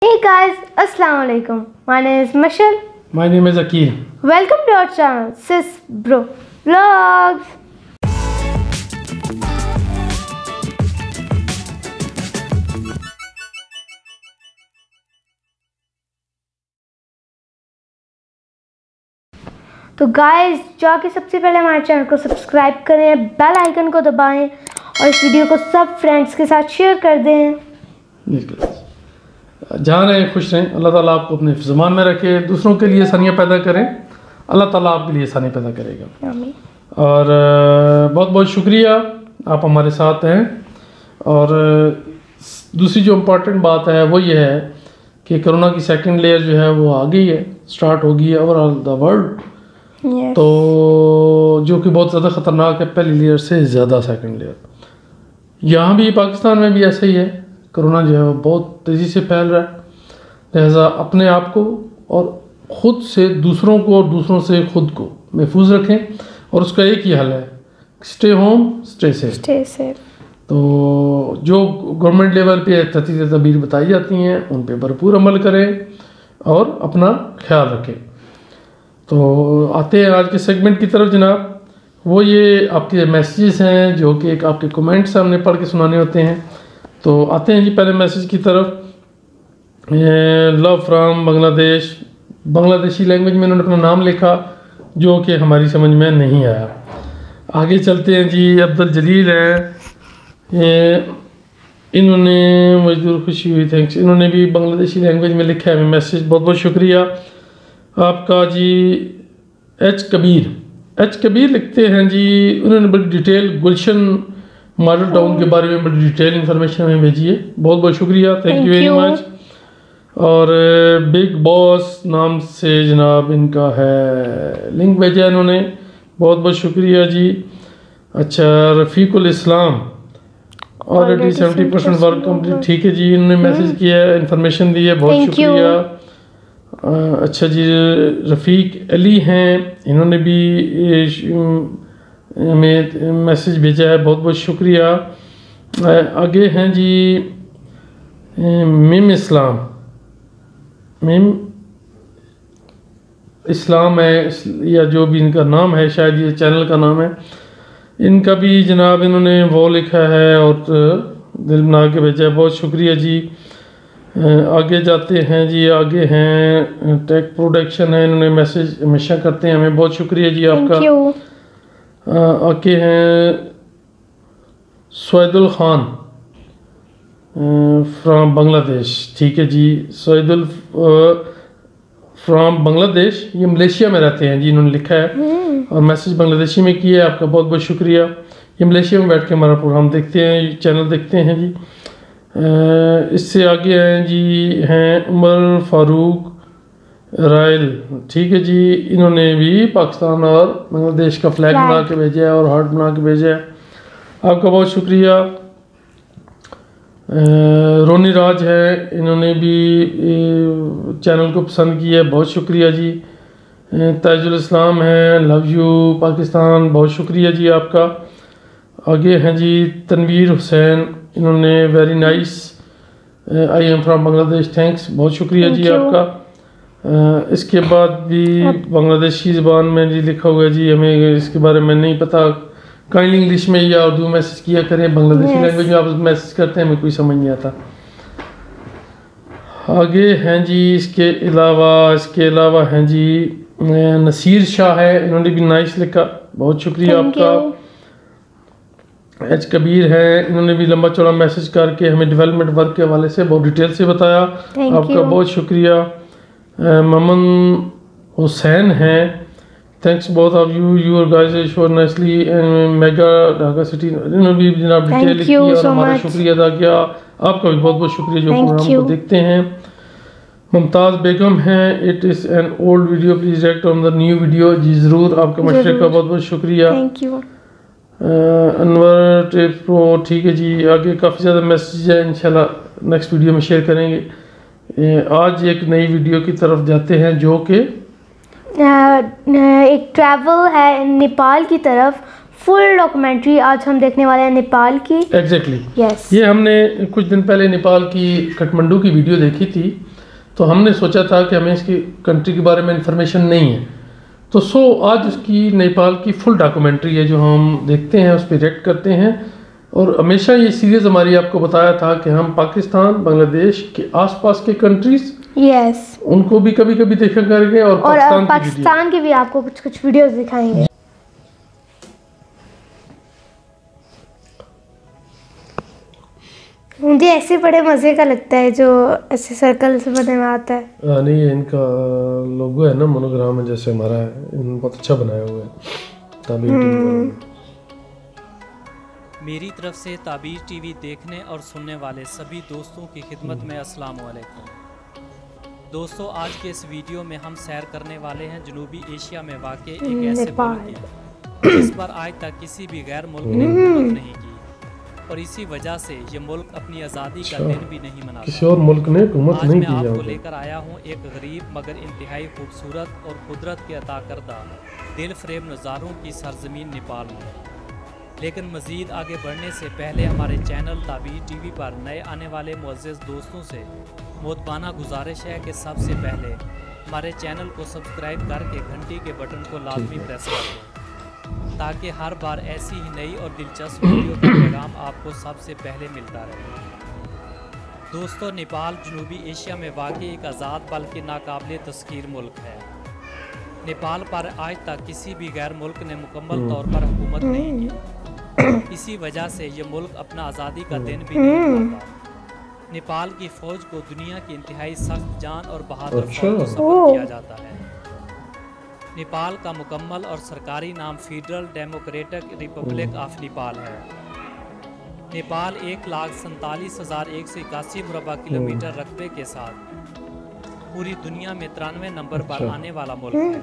Hey guys, Assalamu alaikum. My name is Mashal. My name is Akil. Welcome to our channel, Sis Bro Vlogs. तो guys जाके सबसे पहले हमारे channel को subscribe करें, bell icon को दबाएं और इस वीडियो को सब फ्रेंड्स के साथ शेयर कर दें। जहाँ रहें खुश रहें, अल्लाह ताला आपको अपने ज़मान में रखे, दूसरों के लिए आसानियाँ पैदा करें, अल्लाह ताला आपके लिए आसानी पैदा करेगा। आमीन। और बहुत बहुत शुक्रिया आप हमारे साथ हैं। और दूसरी जो इम्पोर्टेंट बात है वो ये है कि कोरोना की सेकंड लेयर जो है वो आ गई है, स्टार्ट हो गई है ओवरऑल द वर्ल्ड। Yes. तो जो कि बहुत ज़्यादा ख़तरनाक है पहली लेयर से ज़्यादा सेकंड लेयर। यहाँ भी पाकिस्तान में भी ऐसा ही है, कोरोना जो है वो बहुत तेज़ी से फैल रहा है। लिहाजा अपने आप को और ख़ुद से दूसरों को और दूसरों से ख़ुद को महफूज रखें और उसका एक ही हल है, स्टे होम स्टे सेफ। तो जो गवर्नमेंट लेवल पे एहतियाती तदबीर बताई जाती हैं उन पे भरपूर अमल करें और अपना ख्याल रखें। तो आते हैं आज के सेगमेंट की तरफ जनाब। वो ये आपके मैसेजेस हैं जो कि एक आपके कमेंट्स हमने पढ़ के सुनाने होते हैं। तो आते हैं जी पहले मैसेज की तरफ। Love from Bangladesh, Bangladeshi language में उन्होंने अपना नाम लिखा जो कि हमारी समझ में नहीं आया। आगे चलते हैं जी। अब्दुल जलील हैं, इन्होंने मजदूर खुशी हुई थैंक्स, इन्होंने भी बांग्लादेशी लैंग्वेज में लिखा है मैसेज, बहुत बहुत शुक्रिया आपका जी। एच कबीर लिखते हैं जी, उन्होंने बड़ी डिटेल गुलशन मॉडल टाउन के बारे में बड़ी डिटेल इंफॉर्मेशन हमें भेजी है, बहुत बहुत शुक्रिया, थैंक यू वेरी मच। और बिग बॉस नाम से जनाब इनका है लिंक भेजा है इन्होंने, बहुत बहुत शुक्रिया जी। अच्छा, रफ़ीकुल इस्लाम ऑलरेडी 70% वर्क कंप्लीट, ठीक है जी, इन्होंने मैसेज किया है, इंफॉर्मेशन दी है, बहुत शुक्रिया। अच्छा जी, रफ़ीक अली हैं, इन्होंने भी हमें मैसेज भेजा है, बहुत बहुत शुक्रिया। आगे हैं जी मिम इस्लाम है या जो भी इनका नाम है, शायद ये चैनल का नाम है, इनका भी जनाब इन्होंने वो लिखा है और दिल बना के भेजा है, बहुत शुक्रिया जी। आगे जाते हैं जी। आगे हैं टेक प्रोडक्शन है, इन्होंने मैसेज हमेशा करते हैं, हमें बहुत शुक्रिया जी आपका। आगे हैं सैदुल खान फ्राम बांग्लादेश, ठीक है जी, सैदुल फ्राम बांग्लादेश, ये मलेशिया में रहते हैं जी, इन्होंने लिखा है और मैसेज बांग्लादेशी में किया है, आपका बहुत बहुत शुक्रिया। ये मलेशिया में बैठ के हमारा प्रोग्राम देखते हैं, चैनल देखते हैं जी। इससे आगे हैं जी हैं उमर फारूक रायल, ठीक है जी, इन्होंने भी पाकिस्तान और बांग्लादेश का फ्लैग बना के भेजा है और हार्ट बना के भेजा है, आपका बहुत शुक्रिया। रोनी राज है, इन्होंने भी चैनल को पसंद किया है, बहुत शुक्रिया जी। ताजुल इस्लाम है, लव यू पाकिस्तान, बहुत शुक्रिया जी आपका। आगे हैं जी तनवीर हुसैन, इन्होंने very nice, I am from Bangladesh, thanks, बहुत शुक्रिया जी आपका। इसके बाद भी बांग्लादेशी ज़बान में जी लिखा हुआ है जी, हमें इसके बारे में नहीं पता, काइंडली इंग्लिश में या उर्दू मैसेज किया करें, बांग्लादेशी लैंग्वेज में आप मैसेज करते हैं हमें कोई समझ नहीं आता। आगे हैं जी इसके अलावा हैं जी नसीर शाह है, इन्होंने भी नाइस लिखा, बहुत शुक्रिया आपका। एच कबीर है, इन्होंने भी लंबा चौड़ा मैसेज करके हमें डेवलपमेंट वर्क के हवाले से बहुत डिटेल से बताया, आपका बहुत शुक्रिया। ममन हुसैन हैं, thanks both of your guys show nicely mega Dhaka city, इन्होंने भी जनाब डिटेल लिखी और हमारा शुक्रिया अदा किया, आपका भी बहुत बहुत शुक्रिया जो प्रोग्राम को देखते हैं। मुमताज़ बेगम हैं, it is an old video, please react on the new video, जी ज़रूर, आपका मशवरे का बहुत बहुत शुक्रिया। अनवर टेप प्रो, ठीक है जी। आगे काफ़ी ज़्यादा मैसेज है, इंशाल्लाह नेक्स्ट वीडियो में शेयर करेंगे। आज एक नई वीडियो की तरफ जाते हैं जो कि एक ट्रैवल है नेपाल की तरफ, फुल डॉक्यूमेंट्री आज हम देखने वाले हैं नेपाल की। एग्जैक्टली, ये हमने कुछ दिन पहले नेपाल की काठमांडू की वीडियो देखी थी तो हमने सोचा था कि हमें इसकी कंट्री के बारे में इंफॉर्मेशन नहीं है, तो आज उसकी नेपाल की फुल डॉक्यूमेंट्री है जो हम देखते हैं, उस पर रिएक्ट करते हैं। और हमेशा ये सीरीज़ हमारी आपको बताया था कि हम पाकिस्तान बांग्लादेश के आसपास के कंट्रीज उनको भी कभी कभी देखा करेंगे और पाकिस्तान की भी आपको कुछ कुछ वीडियोस दिखाएंगे। मुझे ऐसे बड़े मजे का लगता है जो ऐसे सर्कल से बने में आता है। नहीं, इनका लोगो है ना, मोनोग्राम है जैसे हमारा है, इन बहुत अच्छा बनाया हुआ है ताबीर टीवी। मेरी तरफ से ताबीर टीवी देखने और सुनने वाले सभी दोस्तों की खिदमत में अस्सलाम वालेकुम। दोस्तों, आज के इस वीडियो में हम सैर करने वाले हैं जनूबी एशिया में वाक़ एक ऐसे मुल्क की जिस पर आज तक किसी भी गैर मुल्क ने हुकूमत नहीं की और इसी वजह से ये मुल्क अपनी आज़ादी का दिन भी नहीं मनाता। किसी और मुल्क ने हुकूमत नहीं की। आज मैं आपको लेकर आया हूँ एक गरीब मगर इंतहाई खूबसूरत और कुदरत के अता करदा दिल फरेब नज़ारों की सरजमीन नेपाल में। लेकिन मज़ीद आगे बढ़ने से पहले हमारे चैनल ताबीर टीवी पर नए आने वाले मुअज़्ज़ज़ दोस्तों से मोहब्बाना गुजारिश है कि सबसे पहले हमारे चैनल को सब्सक्राइब करके घंटी के बटन को लाजमी प्रेस कर दें ताकि हर बार ऐसी ही नई और दिलचस्प वीडियो का पैगाम आपको सबसे पहले मिलता रहे। दोस्तों, नेपाल जनूबी एशिया में वाक़ एक आज़ाद बल्कि नाकाबिले तस्खीर मुल्क है। नेपाल पर आज तक किसी भी गैर मुल्क ने मुकम्मल तौर पर हुकूमत नहीं की। इसी वजह से ये मुल्क अपना आज़ादी का दिन भी नहीं मनाता। नेपाल की फ़ौज को दुनिया की इंतहाई सख्त जान और बहादुर फौज सफ़र किया जाता है। नेपाल का मुकम्मल और सरकारी नाम federal democratic Republic of Nepal है। नेपाल 1,47,181 मुरबा किलोमीटर रकबे के साथ पूरी दुनिया में 93 नंबर पर आने वाला मुल्क है।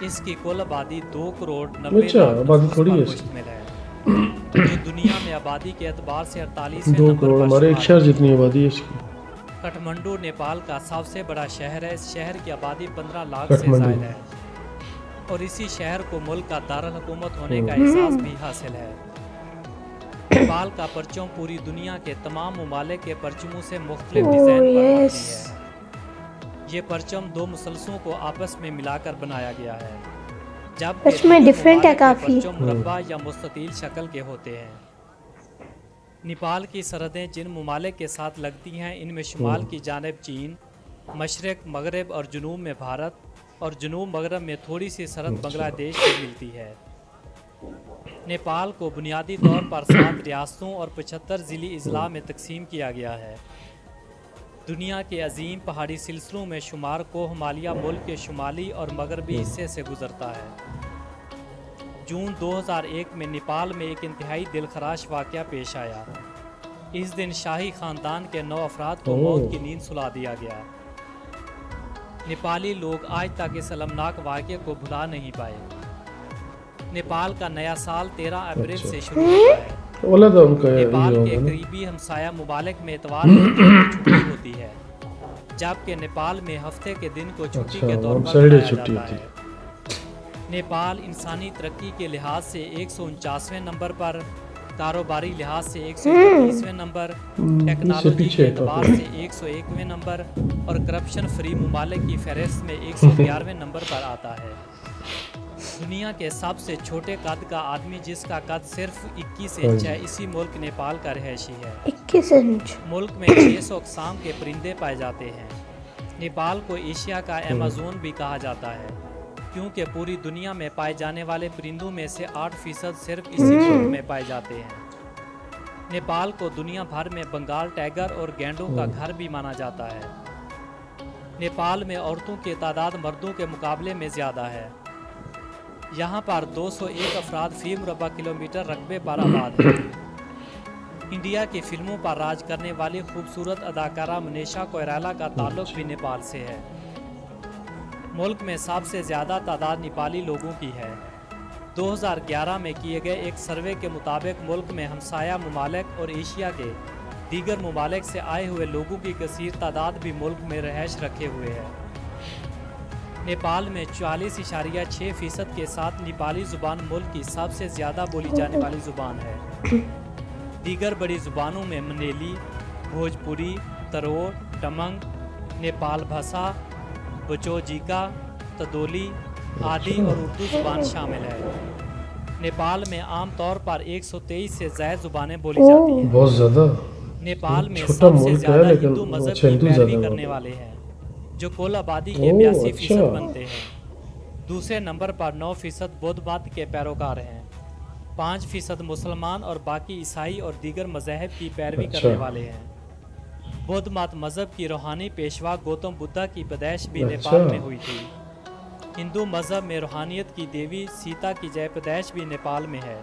इसकी कुल आबादी 2,90,00,000 पर मुश्तमिल है, जो दुनिया में आबादी के एतबार से 48वें नंबर पर हमारे एक शहर जितनी आबादी है इसकी। काठमांडू नेपाल का सबसे बड़ा शहर है। इस शहर की आबादी 15 लाख से ज़ायद है और इसी शहर को मुल्क का दारुल हुकूमत होने का एहसास भी हासिल है। नेपाल का परचम पूरी दुनिया के तमाम ममालिक के परचमों से मुख्तलिफ डिज़ाइन पर मबनी है। ये परचम दो मुसलसलों को आपस में मिलाकर बनाया गया है, जबकि इसमें डिफरेंट है काफ़ी। परचम मुरब्बा या मुस्ततील शक्ल के होते हैं। नेपाल की सरहदें जिन ममालिक के साथ लगती हैं इनमें शुमाल की जानिब चीन, मशरक़, मगरब और जुनूब में भारत और जुनूब मगरब में थोड़ी सी सरहद बांग्लादेश से मिलती है। नेपाल को बुनियादी तौर पर 7 रियासतों और 75 ज़िली अजला में तकसीम किया गया है। दुनिया के अजीम पहाड़ी सिलसिलों में शुमार को हिमालय मुल्क के शुमाली और मगरबी हिस्से से गुजरता है। जून 2001 में नेपाल में एक इंतहाई दिलखराश वाक़या पेश आया। इस दिन शाही ख़ानदान के 9 अफराद को मौत की नींद सुला दिया गया। नेपाली लोग आज तक इस अलमनाक वाक़ये को भुला नहीं पाए। नेपाल का नया साल 13 अप्रैल से शुरू होता है। नेपाल के करीबी हमसाया मुमालिक में इतवार को छुट्टी होती है, जबकि नेपाल में हफ्ते के दिन को छुट्टी के तौर पर मनाया जाता है। नेपाल इंसानी तरक्की के लिहाज से 149वें नंबर पर, कारोबारी लिहाज से 131वें नंबर, टेक्नोलॉजी के एतबार से 101वें नंबर और करप्शन फ्री ममालिक की फहरिस्त में 111वें नंबर पर आता है। दुनिया के सबसे छोटे कद का आदमी जिसका कद सिर्फ 21 इंच है, इसी मुल्क नेपाल का रहायशी है। 21 इंच। मुल्क में 600 अक़साम के परिंदे पाए जाते हैं। नेपाल को एशिया का अमेज़न भी कहा जाता है, क्योंकि पूरी दुनिया में पाए जाने वाले परिंदों में से 8% सिर्फ इसी मुल्क में पाए जाते हैं। नेपाल को दुनिया भर में बंगाल टाइगर और गैंडों का घर भी माना जाता है। नेपाल में औरतों की तादाद मर्दों के मुकाबले में ज़्यादा है। यहाँ पर 201 अफराद फी मुरबा किलोमीटर रकबे पर आबाद है। इंडिया की फिल्मों पर राज करने वाली खूबसूरत अदाकारा मनीषा कोइराला का ताल्लुक भी नेपाल से है। मुल्क में सबसे ज़्यादा तादाद नेपाली लोगों की है। 2011 में किए गए एक सर्वे के मुताबिक मुल्क में हमसाया ममालिक और एशिया के दीगर ममालिक से आए हुए लोगों की कसीर तादाद भी मुल्क में रहायश रखे हुए है। नेपाल में 44.6% के साथ नेपाली ज़ुबान मुल्क की सबसे ज़्यादा बोली जाने वाली ज़ुबान है। दीगर बड़ी ज़ुबानों में मनेली, भोजपुरी, तरोर, तमंग, नेपाल भाषा बचोजिका, तदोली आदि और उर्दू जुबान शामिल है। नेपाल में आमतौर पर 123 से ज़्यादा जुबानें बोली जाती हैं। बहुत ज़्यादा। नेपाल में छोटा सबसे मुल्क है, ज़्यादा लेकिन हिंदू मजहब अच्छा, की हिंदू पैरवी ज़्यादा करने होते वाले हैं, जो कुल आबादी के 82% अच्छा। बनते हैं। दूसरे नंबर पर 9% बौद्ध मत के पैरोकार हैं। 5% मुसलमान और बाकी ईसाई और दीगर मज़ाहिब की पैरवी अच्छा। करने वाले हैं। बौद्ध मत मज़हब की रूहानी पेशवा गौतम बुद्धा की पैदाइश भी अच्छा। नेपाल में हुई थी। हिंदू मज़हब में रूहानियत की देवी सीता की जय पैदाइश भी नेपाल में है।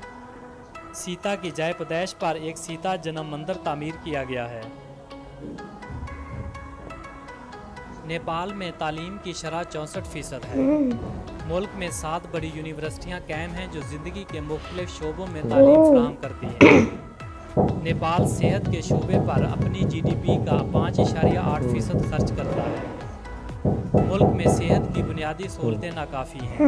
सीता की जय पैदाइश पर एक सीता जन्म मंदिर तामीर किया गया है। नेपाल में तालीम की शरह 64% है। मुल्क में 7 बड़ी यूनिवर्सिटियां कायम हैं जो ज़िंदगी के मुख्तलिफ शोबों में तालीम फराहम करती हैं। नेपाल सेहत के शोबे पर अपनी GDP का 5.8% खर्च करता है। मुल्क में सेहत की बुनियादी सहूलतें नाकाफ़ी हैं।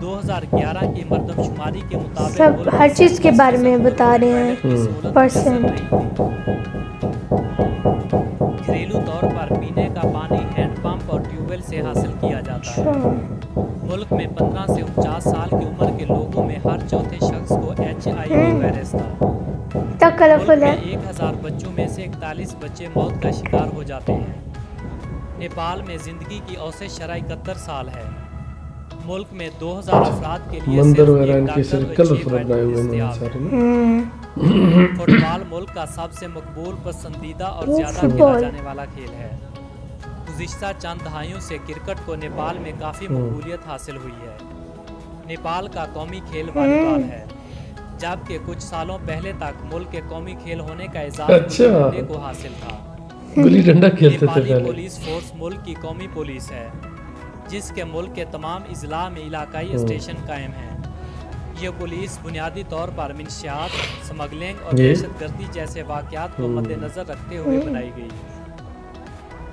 2011 की मरदमशुमारी के मुताबिक सब मुल्क हर में चीज़ के बारे में 70% बता रहे हैं। की सहूलत परसेंट। मैसर नहीं थी। घरेलू तौर पर पीने का पानी हैंडपंप और ट्यूबवेल से हासिल किया जाता है। मुल्क में 15 से 49 साल की उम्र के लोगों में हर चौथे शख्स को HIV वायरस था। इतना कलरफुल है। 1000 बच्चों में से 41 बच्चे मौत का शिकार हो जाते हैं। नेपाल में ज़िंदगी की औसत शरह 71 साल है। मुल्क में 2000 अफराद के लिए मंदिर सिर्फ वगैरह एक इनके डॉक्टर सिर्फ व कलरफुल 6 बेड बनाए हुए हैं दस्तयाब सारे हैं। ना। फुटबॉल मुल्क का सबसे मकबूल, पसंदीदा और ज़्यादा खेला फुटबॉल। जाने वाला खेल है। गुज़िश्ता चंद दहाइयों से क्रिकेट को नेपाल में काफ़ी मकबूलियत हासिल हुई है। नेपाल का कौमी खेल वॉलीबॉल है, जबकि कुछ सालों पहले तक मुल्क के कौमी खेल होने का एजाज़ अच्छा। गुल्ली डंडे को हासिल था। गुल्ली डंडा खेलते थे नेपाली पहले। पुलिस फोर्स मुल्क की कौमी पुलिस है, जिसके मुल्क के तमाम इजला में इलाकाई स्टेशन कायम हैं। ये पुलिस बुनियादी तौर पर मंशियात, स्मगलिंग और ये? दहशतगर्दी जैसे वाक़यात को मद्देनज़र रखते हुए बनाई गई।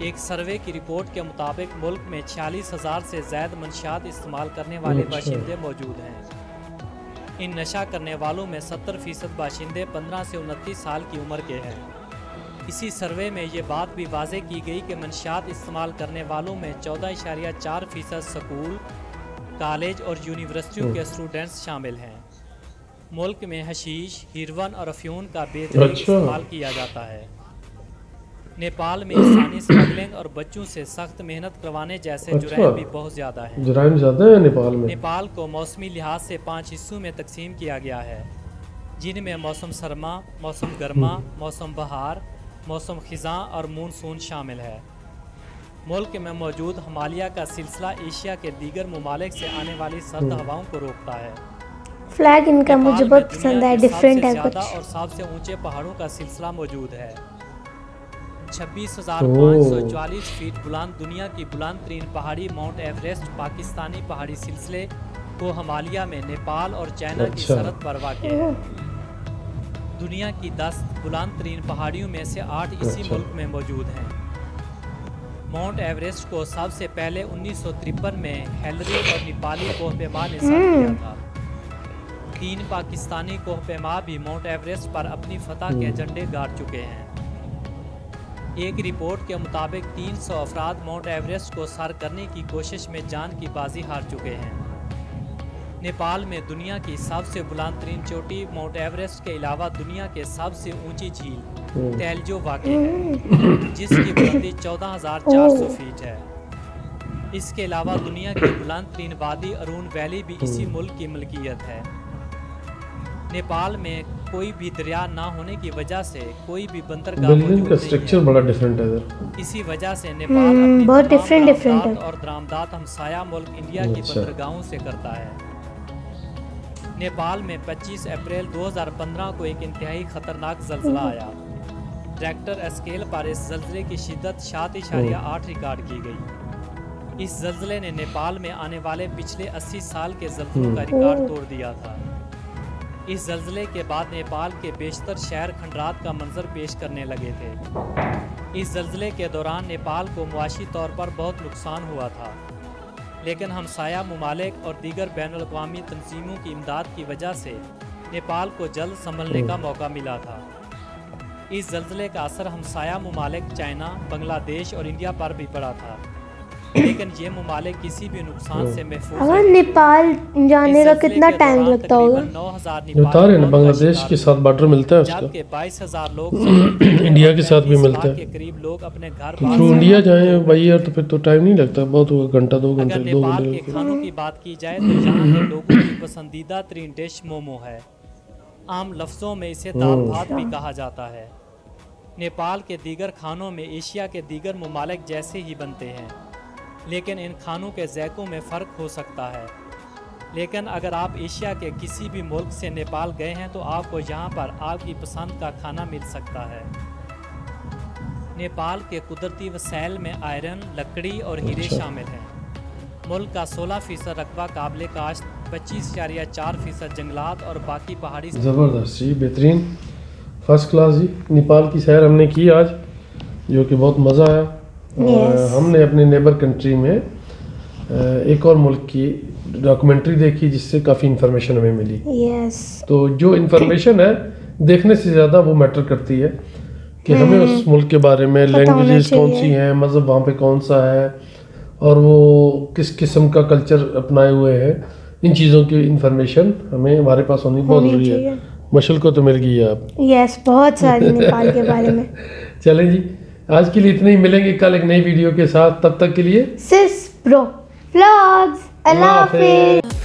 एक सर्वे की रिपोर्ट के मुताबिक मुल्क में 46,000 से ज़्यादा मंशियात इस्तेमाल करने वाले अच्छा। बाशिंदे मौजूद हैं। इन नशा करने वालों में 70% बाशिंदे 15 से 29 साल की उम्र के हैं। इसी सर्वे में ये बात भी वाज़े की गई कि मंशियात इस्तेमाल करने वालों में 14.4% स्कूल, कॉलेज और यूनिवर्सिटियों के स्टूडेंट्स शामिल हैं। मुल्क में हशीश, हीरोइन और अफ्यून का बेहतरीन अच्छा। इस्तेमाल किया जाता है। नेपाल में इंसानी स्मगलिंग और बच्चों से सख्त मेहनत करवाने जैसे अच्छा। जुर्म भी बहुत ज़्यादा हैं। जुराइम ज़्यादा है नेपाल में। नेपाल को मौसमी लिहाज से 5 हिस्सों में तकसीम किया गया है, जिनमें मौसम सरमा, मौसम गर्मा, मौसम बहार, मौसम खिज़ां और मानसून शामिल है। मुल्क में मौजूद हिमालय का सिलसिला एशिया के दीगर ममालिक से आने वाली सर्द हवाओं को रोकता है। फ्लैग इनका नेपाल मुझे में बहुत दुनिया पसंद है, के डिफरेंट सबसे है ज़्यादा कुछ। और सबसे ऊंचे पहाड़ों का सिलसिला मौजूद है। 26,544 फीट बुलंद दुनिया की बुलंद तरीन पहाड़ी माउंट एवरेस्ट पाकिस्तानी पहाड़ी सिलसिले को हिमालय में नेपाल और चाइना की अच्छा। सरहद पर वाक़ है। दुनिया की 10 बुलंद तरीन पहाड़ियों में से 8 इसी अच्छा। मुल्क में मौजूद हैं। माउंट एवरेस्ट को सबसे पहले 1953 में हेलरी और नेपाली कोहपेमा ने सर किया था। 3 पाकिस्तानी कोहपेमा भी माउंट एवरेस्ट पर अपनी फतह के झंडे गाड़ चुके हैं। एक रिपोर्ट के मुताबिक 300 अफराद माउंट एवरेस्ट को सर करने की कोशिश में जान की बाजी हार चुके हैं। नेपाल में दुनिया की सबसे बुलंद तरीन चोटी माउंट एवरेस्ट के अलावा दुनिया के सबसे ऊंची झील तेलजो वाक़ है, जिसकी बुलंदी 14,400 फीट है। इसके अलावा दुनिया की बुलंद तरीन वादी अरून वैली भी इसी मुल्क की मलकियत है। नेपाल में कोई भी दरिया ना होने की वजह से कोई भी बंदरगाह बिल्डिंग मौजूद का नहीं स्ट्रक्चर है। बड़ा डिफरेंट है इधर। इसी वजह से नेपाल अपनी बहुत तमाम different बरामदात है। और दरामदात हमसाया मुल्क इंडिया की अच्छा। बंदरगाहों से करता है। नेपाल में 25 अप्रैल 2015 को एक इंतहाई खतरनाक जल्जला आया। रेक्टर स्केल पर इस जल्जले की शिद्दत 7.8 रिकॉर्ड की गई। इस जल्जले ने नेपाल में आने वाले पिछले 80 साल के जल्जलों का रिकॉर्ड तोड़ दिया था। इस जल्जले के बाद नेपाल के बेशतर शहर खंडरात का मंजर पेश करने लगे थे। इस जल्जले के दौरान नेपाल को मुआशी तौर पर बहुत नुकसान हुआ था, लेकिन हमसाया ममालिक और दीगर बैनुल-अक़वामी तंजीमों की इमदाद की वजह से नेपाल को जल्द संभलने का मौका मिला था। इस जल्जले का असर हमसाया ममालिक चाइना, बांग्लादेश और इंडिया पर भी पड़ा था, लेकिन ये ममालिक किसी भी नुकसान से महफूज अगर नेपाल जाने का कितना टाइम लगता होगा? 9,000 बता रहे हैं ना, बांग्लादेश के साथ बॉर्डर मिलता है उसका, जबकि 22,000 लोग इंडिया के साथ भी मिलता है। के करीब लोग अपने घर थ्रू इंडिया जाए भाई यार, तो फिर तो टाइम नहीं लगता, बहुत होगा घंटा 2 घंटे अगर 2 नेपाल घंटे के खानों की बात की जाए तो यहाँ के लोगों की पसंदीदा तरीन डिश मोमो है। आम लफ्ज़ों में इसे दाल भात भी कहा जाता है। नेपाल के दीगर खानों में एशिया के दीगर ममालिक जैसे ही बनते हैं, लेकिन इन खानों के ज़ायक़ों में फ़र्क हो सकता है। लेकिन अगर आप एशिया के किसी भी मुल्क से नेपाल गए हैं तो आपको यहाँ पर आपकी पसंद का खाना मिल सकता है। नेपाल के कुदरती वसाइल में आयरन, लकड़ी और हीरे शामिल हैं। मुल्क का 16% रकबा काबिल काश्त, 25.4% जंगलात और बाकी पहाड़ी। ज़बरदस्त जी, बेहतरीन, फर्स्ट क्लास जी। नेपाल की सैर हमने की आज, जो कि बहुत मज़ा आया। और हमने अपने नेबर कंट्री में एक और मुल्क की डॉक्यूमेंट्री देखी जिससे काफ़ी इन्फॉर्मेशन हमें मिली। तो जो इन्फॉर्मेशन है देखने से ज़्यादा वो मैटर करती है कि हमें उस मुल्क के बारे में, लैंग्वेजेस कौन सी हैं, मज़हब वहाँ पे कौन सा है, और वो किस किस्म का कल्चर अपनाए हुए हैं, इन चीज़ों की इन्फॉर्मेशन हमें हमारे पास होनी बहुत ज़रूरी है। मशल को तो मिल गई है आप। यस, बहुत सारी नेपाल के बारे में। चलें जी, आज के लिए इतना ही, मिलेंगे कल एक नई वीडियो के साथ, तब तक के लिए सिस ब्रो व्लॉग्स, अल्लाह हाफिज़।